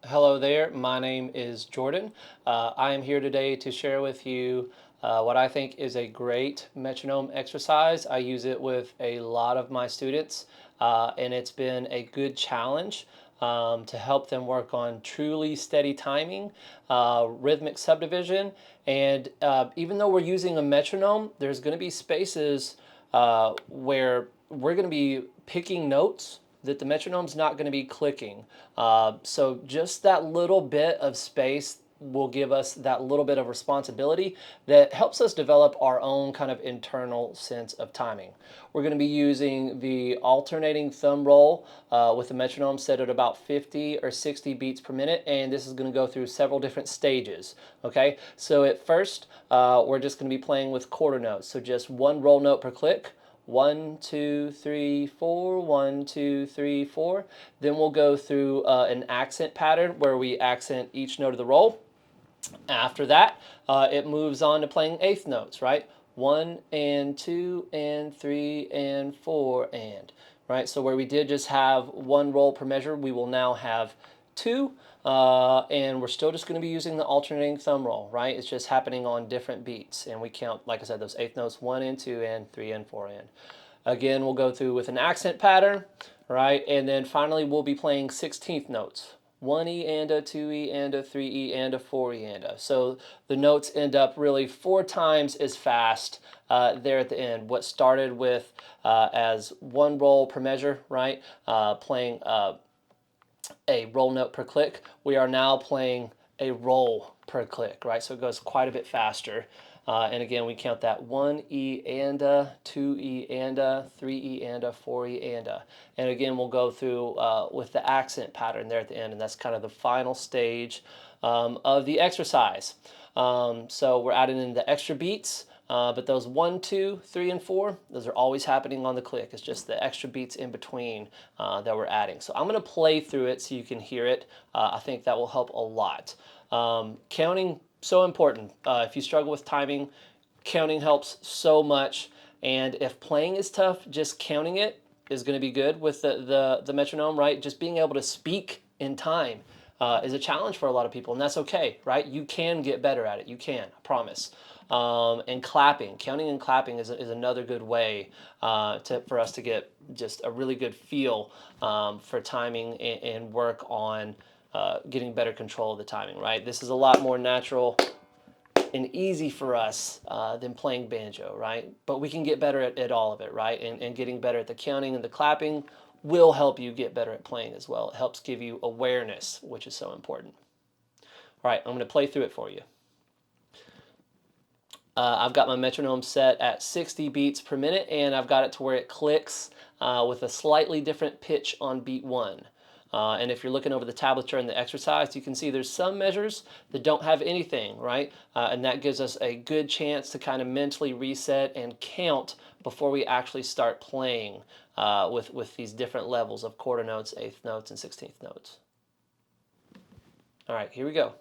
Hello there, my name is Jordan. I am here today to share with you what I think is a great metronome exercise. I use it with a lot of my students, and it's been a good challenge to help them work on truly steady timing, rhythmic subdivision, and even though we're using a metronome, there's going to be spaces where we're going to be picking notes that the metronome's not going to be clicking. So just that little bit of space will give us that little bit of responsibility that helps us develop our own kind of internal sense of timing. We're going to be using the alternating thumb roll with the metronome set at about 50 or 60 beats per minute, and this is going to go through several different stages. Okay, so at first we're just going to be playing with quarter notes, so just one roll note per click. 1, 2, 3, 4, 1, 2, 3, 4. Then we'll go through an accent pattern where we accent each note of the roll. After that, it moves on to playing eighth notes, right? 1 and 2 and 3 and 4 and, right? So where we did just have one roll per measure, we will now have two, and we're still just going to be using the alternating thumb roll, right? It's just happening on different beats, and we count, like I said, those eighth notes, 1 and 2 and 3 and 4 and. Again, we'll go through with an accent pattern, right? And then finally, we'll be playing 16th notes. 1E and a, 2E and a, 3E and a, 4E and a. So the notes end up really 4 times as fast there at the end. What started with as one roll per measure, right? Playing a roll note per click. We are now playing a roll per click, right? So it goes quite a bit faster. And again, we count that 1E and a, 2E and a, 3E and a, 4E and a. And again, we'll go through with the accent pattern there at the end, and that's kind of the final stage of the exercise. So we're adding in the extra beats. But those 1, 2, 3, and 4, those are always happening on the click. It's just the extra beats in between that we're adding. So I'm going to play through it so you can hear it. I think that will help a lot. Counting, so important. If you struggle with timing, counting helps so much. And if playing is tough, just counting it is going to be good with the metronome, right? Just being able to speak in time is a challenge for a lot of people, and that's okay, right? You can get better at it. You can, I promise. And clapping, counting and clapping is another good way for us to get just a really good feel for timing and work on getting better control of the timing, right? This is a lot more natural and easy for us than playing banjo, right? But we can get better at all of it, right? And getting better at the counting and the clapping will help you get better at playing as well. It helps give you awareness, which is so important. All right, I'm going to play through it for you. I've got my metronome set at 60 beats per minute, and I've got it to where it clicks with a slightly different pitch on beat 1. And if you're looking over the tablature in the exercise, you can see there's some measures that don't have anything, right? And that gives us a good chance to kind of mentally reset and count before we actually start playing with these different levels of quarter notes, eighth notes, and 16th notes. All right, here we go.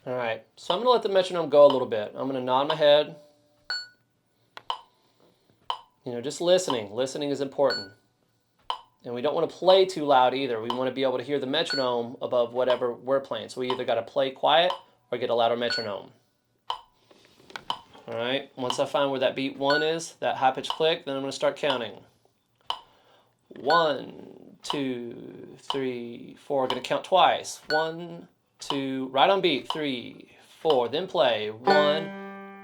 All right, so I'm going to let the metronome go a little bit. I'm going to nod my head. You know, just listening. Listening is important. And we don't want to play too loud either. We want to be able to hear the metronome above whatever we're playing. So we either got to play quiet or get a louder metronome. All right, once I find where that beat 1 is, that high pitch click, then I'm going to start counting. 1, 2, 3, 4. We're going to count twice. 1, 2, right on beat, 3, 4. Then play 1,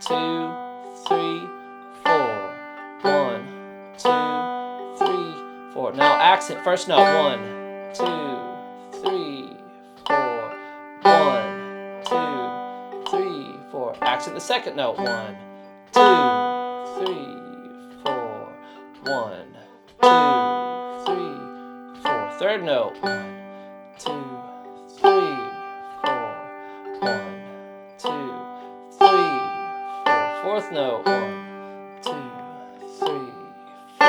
2, 3, 4. 1, 2, 3, 4. Now accent first note. 1, 2, 3, 4. 1, 2, 3, 4. Accent the second note. 1, 2, 3, 4. 1, 2, 3, 4. Third note. 1, 2, 3, 4. 1, 2, 3, 4. Fourth note. 1, 2, 3, 4.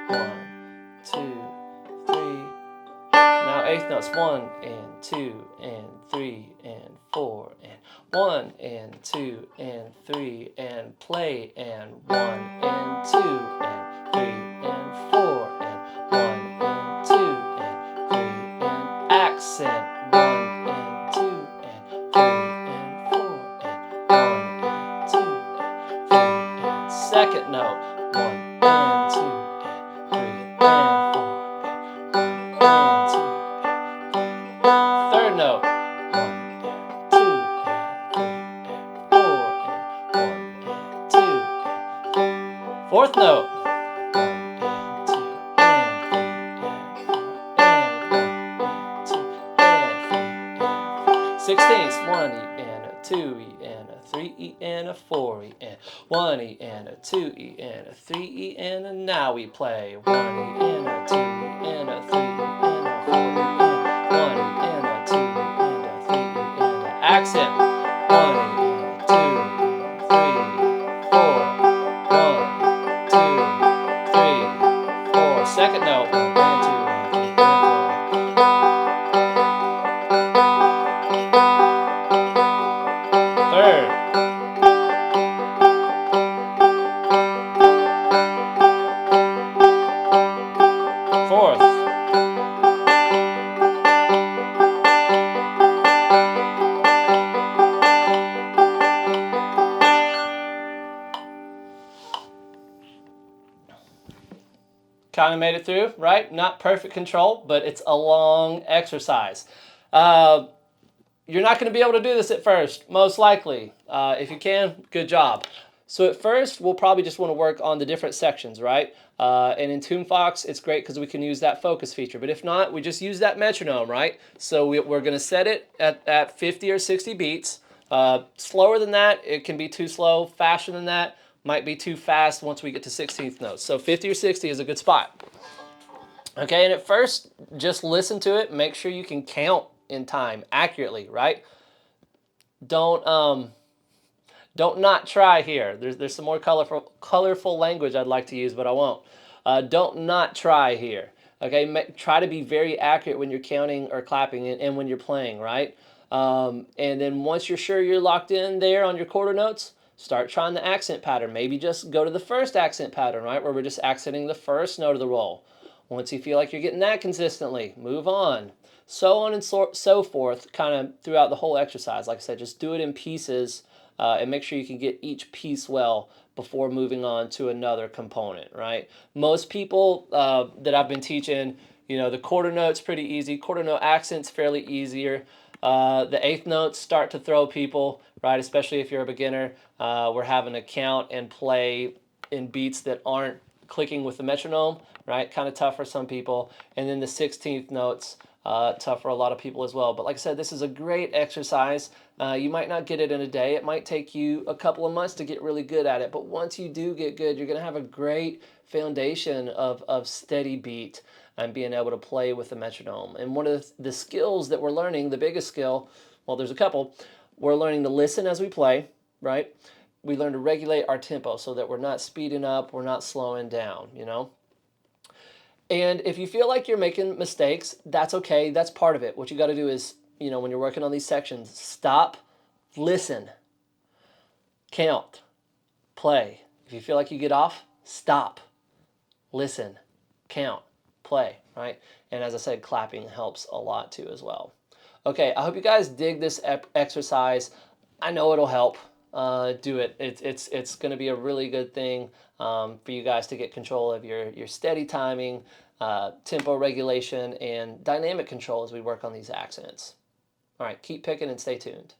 1, 2, 3. Now eighth notes. 1 and 2 and 3 and 4 and 1 and 2 and 3 and play and 1 and 2 and 3 and 4 and Sixteenths, 1E and a 2E and a 3E and a 4E and 1E and a 2E and a 3E and now we play 1E and a 2E and a 3E and a 4E and 1E and a 2E and a 3E and a accent. 1E and a 2E, 3, 4, 1, 2, 3, 4. Second note, 1 and 2 and 3 and 4. Third. Fourth. Kind of made it through, right? Not perfect control, but it's a long exercise. You're not going to be able to do this at first, most likely. If you can, good job. So at first, we'll probably just want to work on the different sections, right? And in Tunefox, it's great because we can use that focus feature. But if not, we just use that metronome, right? So we're going to set it at 50 or 60 beats. Slower than that, it can be too slow. Faster than that, might be too fast once we get to 16th notes. So 50 or 60 is a good spot. Okay, and at first, just listen to it. Make sure you can count in time accurately, right? Don't not try here. There's some more colorful language I'd like to use, but I won't. Don't not try here. Okay, try to be very accurate when you're counting or clapping and when you're playing, right? And then once you're sure you're locked in there on your quarter notes, start trying the accent pattern. Maybe just go to the first accent pattern, right, where we're just accenting the first note of the roll. Once you feel like you're getting that consistently, move on. So on and so forth, kind of throughout the whole exercise. Like I said, just do it in pieces and make sure you can get each piece well before moving on to another component, right? Most people that I've been teaching, you know, the quarter note's pretty easy. Quarter note accent's fairly easier. The eighth notes start to throw people, right? Especially if you're a beginner. We're having to count and play in beats that aren't clicking with the metronome, right? Kind of tough for some people. And then the 16th notes, tough for a lot of people as well. But like I said, this is a great exercise. You might not get it in a day. It might take you a couple of months to get really good at it. But once you do get good, you're going to have a great foundation of steady beat and being able to play with the metronome. And one of the skills that we're learning, the biggest skill, well, there's a couple. We're learning to listen as we play, right? We learn to regulate our tempo so that we're not speeding up, we're not slowing down, you know? And if you feel like you're making mistakes, that's okay. That's part of it. What you got to do is, you know, when you're working on these sections, stop, listen, count, play. If you feel like you get off, stop, listen, count, play, right? And as I said, clapping helps a lot too as well. Okay, I hope you guys dig this exercise. I know it'll help. Do it. It's going to be a really good thing for you guys to get control of your steady timing, tempo regulation, and dynamic control as we work on these accents. All right, keep picking and stay tuned.